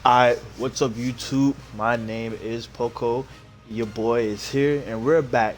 Alright, what's up YouTube? My name is Poco. Your boy is here and we're back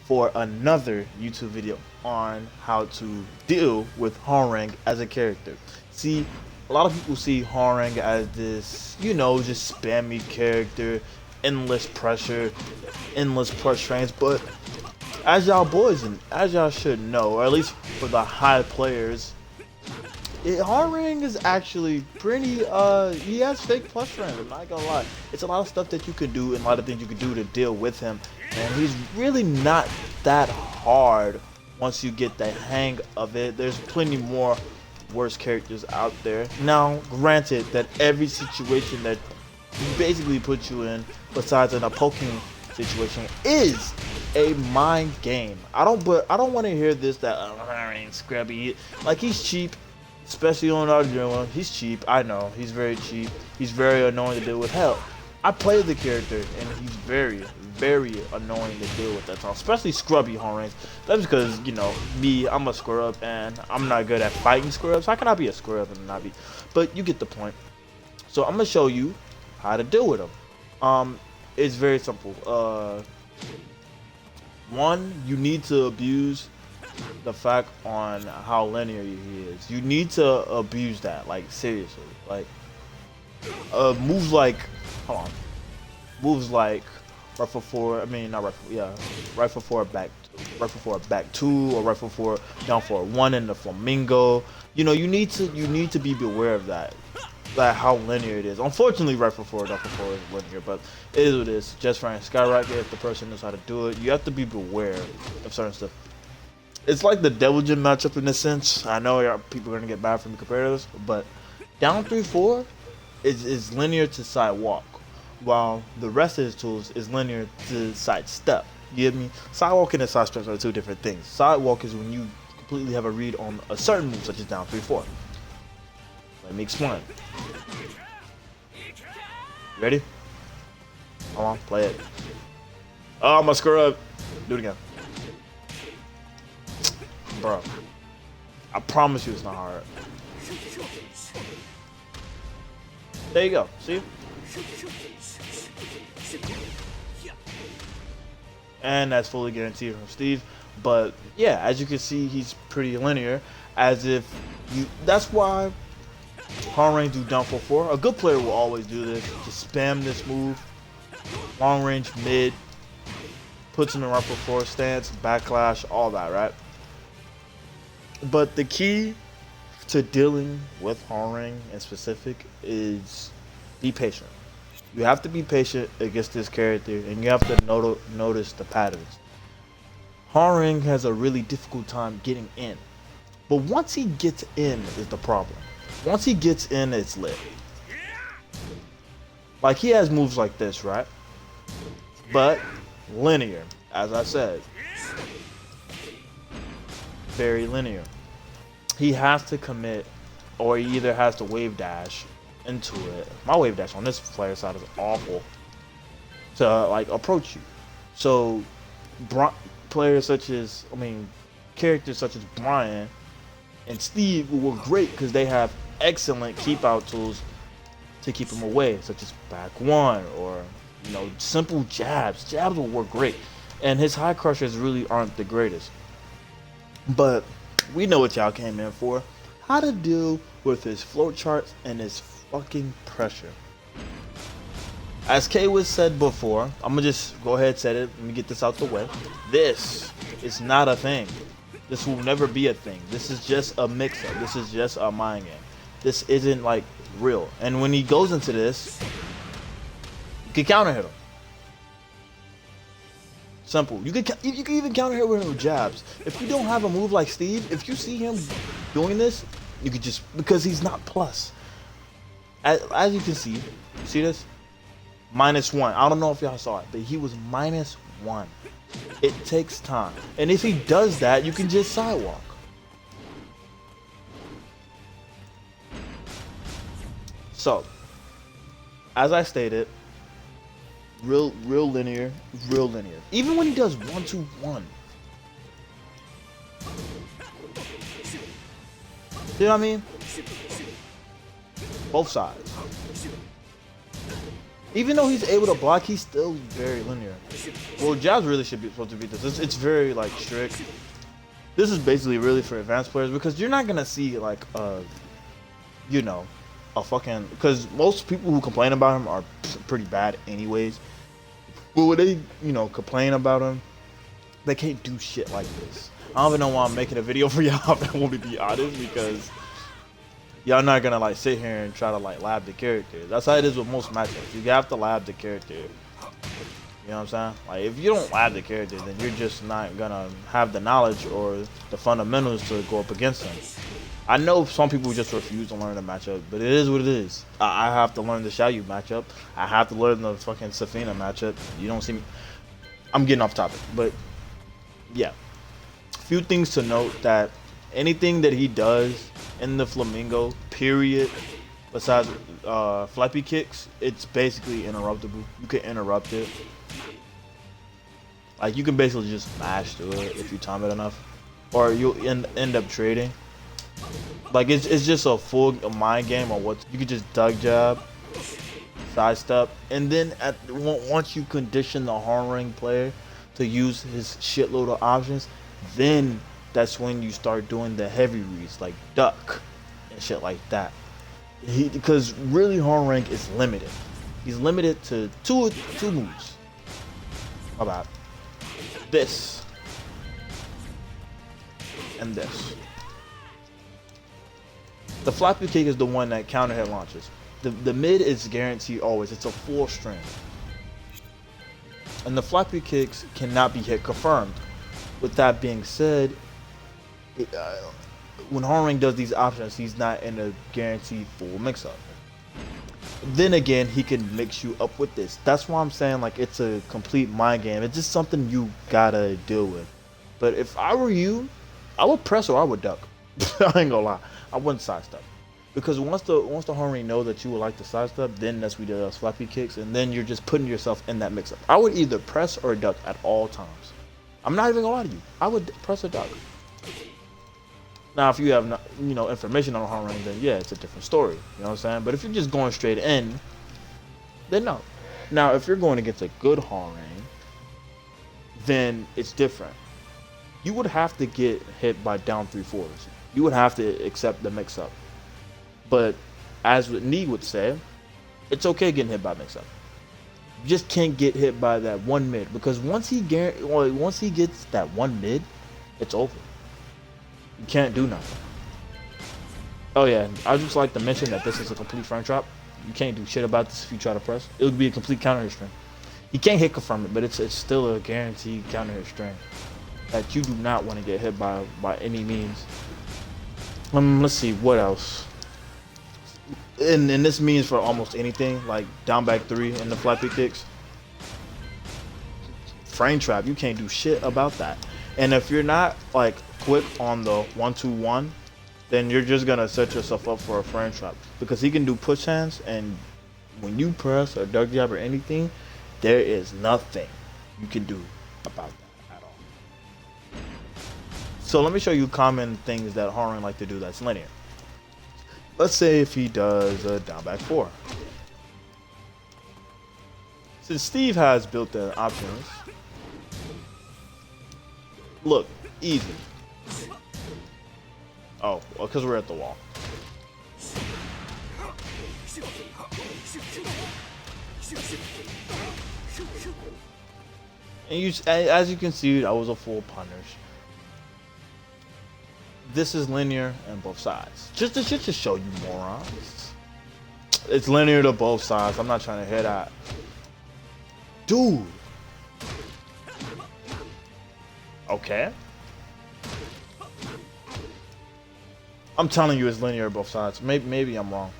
for another YouTube video on how to deal with hwoarang as a character. See, a lot of people see hwoarang as this, just spammy character, endless pressure, endless push trains, but as y'all boys and as y'all should know, or at least for the high players, hwoarang is actually pretty, he has fake plus range, I'm not gonna lie. It's a lot of stuff that you can do and a lot of things you can do to deal with him. And he's really not that hard once you get the hang of it. There's plenty more worse characters out there. Now, granted that every situation that he basically puts you in, besides in a poking situation, is a mind game. I don't want to hear this that hwoarang scrubby. Like, he's cheap. Especially on our one, he's cheap. I know he's very cheap. He's very annoying to deal with. Hell, I play the character and he's very, very annoying to deal with at all. Especially scrubby hwoarangs. That's because me, I'm a scrub and I'm not good at fighting scrubs. How can I be a scrub and not be? But you get the point. So I'm gonna show you how to deal with him. It's very simple. One, you need to abuse the fact on how linear he is. You need to abuse that, like, seriously. Like, moves like, hold on, moves like rifle forward. I mean, not rifle, yeah, rifle forward back, rifle forward back two, or rifle forward down forward one in the flamingo. You need to be aware of that. Like how linear it is. Unfortunately, rifle forward, down forward is linear, but it is what it is. Just fine. Skyrocket, if the person knows how to do it, you have to be aware of certain stuff. It's like the Devil Gym matchup in a sense. I know people are gonna get bad for me compared to this, but down 3-4 is linear to sidewalk, while the rest of his tools is linear to sidestep. You get me? Sidewalking and side steps are two different things. Sidewalk is when you completely have a read on a certain move, such as down 3-4. Let me explain. You ready? Hold on, play it. Oh, I'm gonna screw up. Do it again. Bro, I promise you it's not hard. There you go, see? And that's fully guaranteed from Steve. But yeah, as you can see, he's pretty linear. As if that's why hwoarang do down 4-4. A good player will always do this. Just spam this move. Long range, mid. Puts him in rifle 4 stance, backlash, all that, right? But the key to dealing with hwoarang in specific is be patient. You have to be patient against this character, and you have to notice the patterns. hwoarang has a really difficult time getting in, but once he gets in is the problem. Once he gets in, it's lit. Like, he has moves like this, right? But linear, as I said. Very linear. He has to commit, or he either has to wave dash into it. My wave dash on this player side is awful to like approach you. So players such as, characters such as Brian and Steve will work great because they have excellent keep out tools to keep him away, such as back one or simple jabs. Jabs will work great, and his high crushers really aren't the greatest. But we know what y'all came in for. How to deal with his float charts and his fucking pressure. As K was said before, I'm gonna just go ahead and say it. Let me get this out the way. This is not a thing. This will never be a thing. This is just a mix-up. This is just a mind game. This isn't like real. And when he goes into this, you can counter hit him. Simple. You can even counter hit with him with jabs. If you don't have a move like Steve, if you see him doing this, you could just, because he's not plus. As you can see this? -1. I don't know if y'all saw it, but he was -1. It takes time. And if he does that, you can just sidewalk. So, as I stated, real linear. Even when he does 1-2-1. You know what I mean? Both sides. Even though he's able to block, he's still very linear. Well, jabs really should be supposed to beat this. It's very like strict. This is basically really for advanced players because you're not gonna see like you know, a fucking, because most people who complain about him are pretty bad anyways. But when they, you know, complain about him, they can't do shit like this. I don't even know why I'm making a video for y'all if I want to be honest, because y'all not gonna like sit here and try to like lab the character. That's how it is with most matchups. You have to lab the character. You know what I'm saying? Like if you don't lab the character, then you're just not gonna have the knowledge or the fundamentals to go up against him. I know some people just refuse to learn the matchup, but it is what it is. I have to learn the Xiaoyu matchup. I have to learn the fucking Safina matchup. You don't see me. I'm getting off topic, but yeah. Few things to note: that anything that he does in the Flamingo, period, besides flappy kicks, it's basically interruptible. You can interrupt it. Like you can basically just mash through it if you time it enough, or you'll end up trading. Like it's just a full mind game on what you could just duck jab, sidestep, and then once you condition the hwoarang player to use his shitload of options, then that's when you start doing the heavy reads like duck and shit like that. Because really hwoarang is limited. He's limited to two moves. How about this and this? The flappy kick is the one that counter hit launches. The mid is guaranteed always. It's a full string. And the flappy kicks cannot be hit confirmed. With that being said, when hwoarang does these options, he's not in a guaranteed full mix-up. Then again, he can mix you up with this. That's why I'm saying like it's a complete mind game. It's just something you gotta deal with. But if I were you, I would press or I would duck. I ain't gonna lie. I wouldn't sidestep, because once the hwoarang know that you would like to sidestep, then that's when he does flappy kicks, and then you're just putting yourself in that mix-up. I would either press or duck at all times. I'm not even gonna lie to you. I would press or duck. Now, if you have not, you know, information on hwoarang, then yeah, it's a different story. You know what I'm saying? But if you're just going straight in, then no. Now, if you're going against a good hwoarang, then it's different. You would have to get hit by down 3/4. You would have to accept the mix-up. But as what Nee would say, it's okay getting hit by mix-up. You just can't get hit by that one mid, because once he gets that one mid, it's over. You can't do nothing. Oh yeah, I just like to mention that this is a complete frame trap. You can't do shit about this if you try to press. It would be a complete counter hit string. You can't hit confirm it, but it's still a guaranteed counter hit string that you do not want to get hit by any means. Let's see what else. And this means for almost anything, like down back 3 and the flappy kicks. Frame trap, you can't do shit about that. And if you're not like quick on the 1-2-1, then you're just gonna set yourself up for a frame trap, because he can do push hands, and when you press or duck jab or anything, there is nothing you can do about that. So let me show you common things that hwoarang like to do that's linear. Let's say if he does a down back 4. Since Steve has built-in options, look, easy. Oh, well, because we're at the wall. And as you can see, that was a full punish. This is linear on both sides. Just to show you, morons. It's linear to both sides. I'm not trying to hit that. Dude. Okay. I'm telling you, it's linear to both sides. Maybe I'm wrong.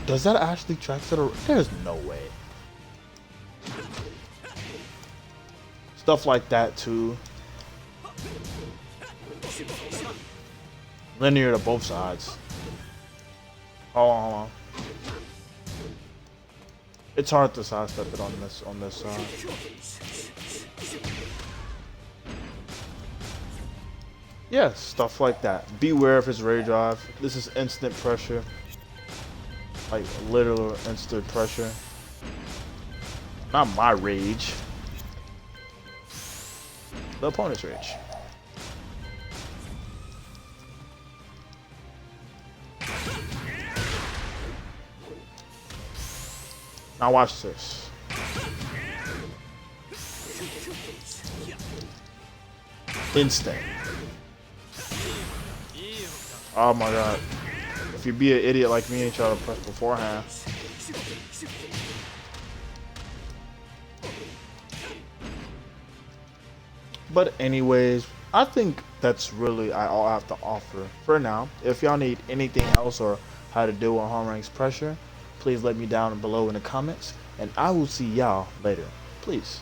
Does that actually track to the... There's no way. Stuff like that too. Linear to both sides. Hold on. It's hard to sidestep it on this side. Yeah, stuff like that. Beware of his rage drive. This is instant pressure. Like literal instant pressure. Not my rage. The opponent's rage. Now watch this. Instant. Oh my god. If you be an idiot like me and try to press beforehand. But anyways, I think that's really all I have to offer for now. If y'all need anything else or how to deal with hwoarang's pressure, please let me down below in the comments. And I will see y'all later. Please.